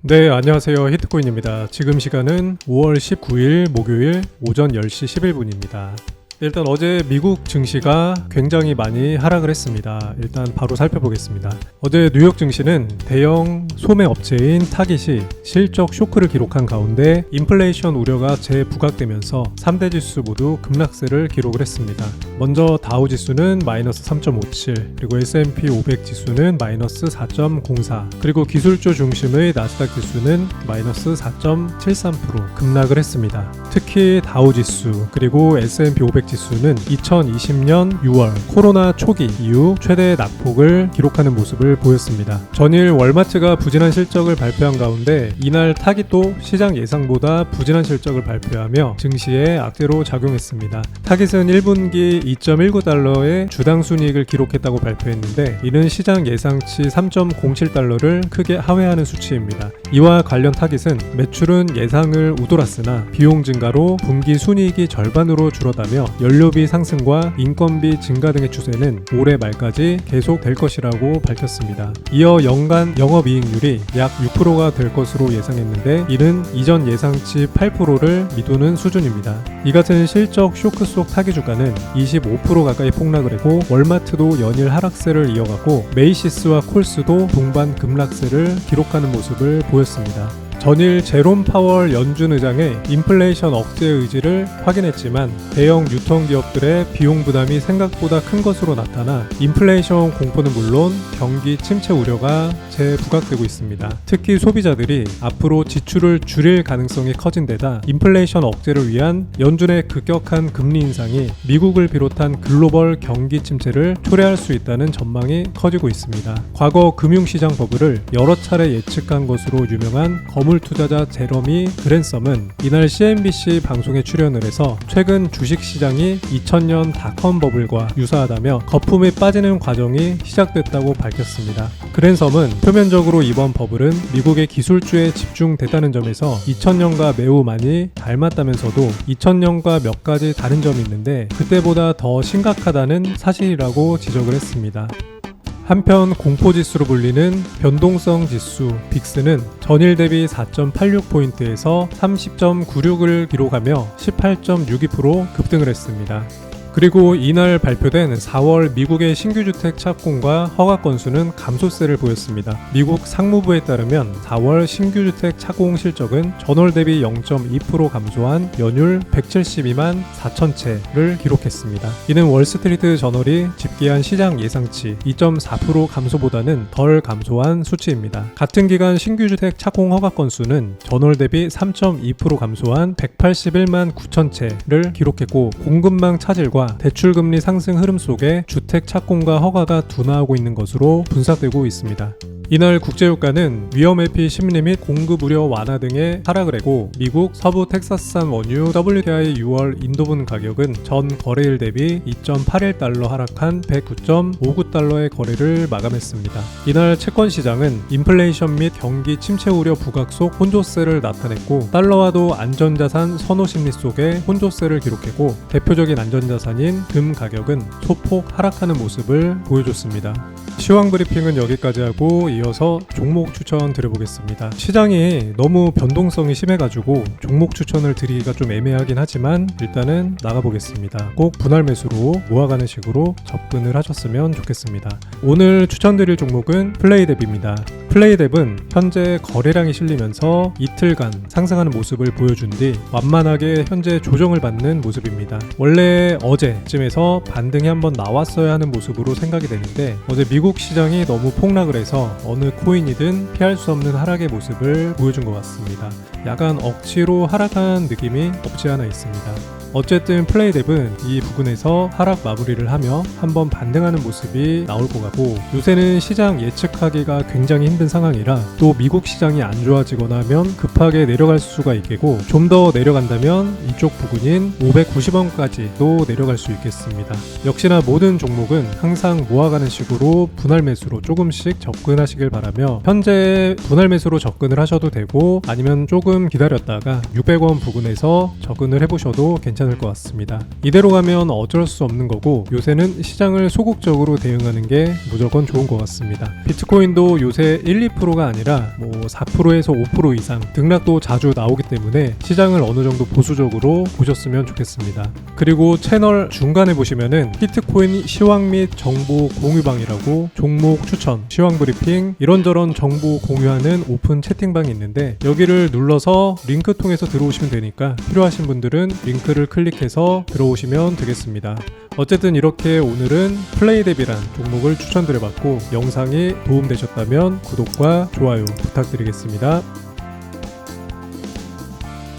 네, 안녕하세요. 히트코인입니다. 지금 시간은 5월 19일 목요일 오전 10시 11분입니다. 일단 어제 미국 증시가 굉장히 많이 하락을 했습니다. 일단 바로 살펴보겠습니다. 어제 뉴욕 증시는 대형 소매 업체인 타깃이 실적 쇼크를 기록한 가운데 인플레이션 우려가 재부각되면서 3대 지수 모두 급락세를 기록을 했습니다. 먼저 다우 지수는 마이너스 3.57, 그리고 S&P 500 지수는 마이너스 4.04, 그리고 기술주 중심의 나스닥 지수는 마이너스 4.73% 급락을 했습니다. 특히 다우 지수 그리고 S&P 500 지수는 2020년 6월 코로나 초기 이후 최대 낙폭을 기록하는 모습을 보였습니다. 전일 월마트가 부진한 실적을 발표한 가운데 이날 타깃도 시장 예상보다 부진한 실적을 발표하며 증시에 악재로 작용했습니다. 타깃은 1분기 2.19달러의 주당 순이익을 기록했다고 발표했는데 이는 시장 예상치 3.07달러를 크게 하회하는 수치입니다. 이와 관련 타깃은 매출은 예상을 웃돌았으나 비용 증가로 분기 순이익이 절반으로 줄어다며 연료비 상승과 인건비 증가 등의 추세는 올해 말까지 계속될 것이라고 밝혔습니다. 이어 연간 영업이익률이 약 6%가 될 것으로 예상했는데 이는 이전 예상치 8%를 미도는 수준입니다. 이 같은 실적 쇼크 속 타깃 주가는 25% 가까이 폭락을 했고 월마트도 연일 하락세를 이어가고 메이시스와 콜스도 동반 급락세를 기록하는 모습을 보였습니다. 전일 제롬 파월 연준 의장의 인플레이션 억제 의지를 확인했지만 대형 유통기업들의 비용 부담이 생각보다 큰 것으로 나타나 인플레이션 공포는 물론 경기 침체 우려가 재부각되고 있습니다. 특히 소비자들이 앞으로 지출을 줄일 가능성이 커진 데다 인플레이션 억제를 위한 연준의 급격한 금리 인상이 미국을 비롯한 글로벌 경기 침체를 초래할 수 있다는 전망이 커지고 있습니다. 과거 금융시장 버블을 여러 차례 예측한 것으로 유명한 거물 투자자 제러미 그랜섬은 이날 CNBC 방송에 출연을 해서 최근 주식시장이 2000년 닷컴 버블과 유사하다며 거품이 빠지는 과정이 시작됐다고 밝혔습니다. 그랜섬은 표면적으로 이번 버블은 미국의 기술주에 집중됐다는 점에서 2000년과 매우 많이 닮았다면서도 2000년과 몇 가지 다른 점이 있는데 그때보다 더 심각하다는 사실이라고 지적을 했습니다. 한편 공포지수로 불리는 변동성 지수 빅스는 전일 대비 4.86포인트에서 30.96을 기록하며 18.62% 급등을 했습니다. 그리고 이날 발표된 4월 미국의 신규주택 착공과 허가 건수는 감소세를 보였습니다. 미국 상무부에 따르면 4월 신규주택 착공 실적은 전월 대비 0.2% 감소한 연율 172만 4천 채를 기록했습니다. 이는 월스트리트 저널이 집계한 시장 예상치 2.4% 감소보다는 덜 감소한 수치입니다. 같은 기간 신규주택 착공 허가 건수는 전월 대비 3.2% 감소한 181만 9천 채를 기록했고 공급망 차질과 대출금리 상승 흐름 속에 주택 착공과 허가가 둔화하고 있는 것으로 분석되고 있습니다. 이날 국제유가는 위험회피 심리 및 공급 우려 완화 등의 하락을 했고 미국 서부 텍사스산 원유 WTI 6월 인도분 가격은 전 거래일 대비 2.81달러 하락한 109.59달러의 거래를 마감했습니다. 이날 채권시장은 인플레이션 및 경기 침체 우려 부각 속 혼조세를 나타냈고 달러화도 안전자산 선호 심리 속에 혼조세를 기록했고 대표적인 안전자산인 금 가격은 소폭 하락하는 모습을 보여줬습니다. 시황 브리핑은 여기까지 하고 이어서 종목 추천 드려보겠습니다. 시장이 너무 변동성이 심해가지고 종목 추천을 드리기가 좀 애매하긴 하지만 일단은 나가보겠습니다. 꼭 분할 매수로 모아가는 식으로 접근을 하셨으면 좋겠습니다. 오늘 추천드릴 종목은 플레이뎁입니다. 플레이뎁은 현재 거래량이 실리면서 이틀간 상승하는 모습을 보여준 뒤 완만하게 현재 조정을 받는 모습입니다. 원래 어제쯤에서 반등이 한번 나왔어야 하는 모습으로 생각이 되는데 어제 미국 시장이 너무 폭락을 해서 어느 코인이든 피할 수 없는 하락의 모습을 보여준 것 같습니다. 약간 억지로 하락한 느낌이 없지 않아 있습니다. 어쨌든 플레이뎁은 이 부분에서 하락 마무리를 하며 한번 반등하는 모습이 나올 것 같고 요새는 시장 예측하기가 굉장히 힘든 상황이라 또 미국 시장이 안 좋아지거나 하면 급하게 내려갈 수가 있겠고 좀 더 내려간다면 이쪽 부근인 590원까지도 내려갈 수 있겠습니다. 역시나 모든 종목은 항상 모아가는 식으로 분할 매수로 조금씩 접근하시길 바라며 현재 분할 매수로 접근을 하셔도 되고 아니면 조금 기다렸다가 600원 부근에서 접근을 해보셔도 괜찮습니다. 괜찮을 것 같습니다. 이대로 가면 어쩔 수 없는 거고 요새는 시장을 소극적으로 대응하는 게 무조건 좋은 것 같습니다. 비트코인도 요새 1, 2%가 아니라 4%에서 5% 이상 등락도 자주 나오기 때문에 시장을 어느 정도 보수적으로 보셨으면 좋겠습니다. 그리고 채널 중간에 보시면은 비트코인 시황 및 정보 공유방이라고 종목 추천, 시황 브리핑, 이런저런 정보 공유하는 오픈 채팅방이 있는데 여기를 눌러서 링크 통해서 들어오시면 되니까 필요하신 분들은 링크를 클릭해서 들어오시면 되겠습니다. 어쨌든 이렇게 오늘은 플레이뎁이란 종목을 추천드려봤고 영상이 도움되셨다면 구독과 좋아요 부탁드리겠습니다.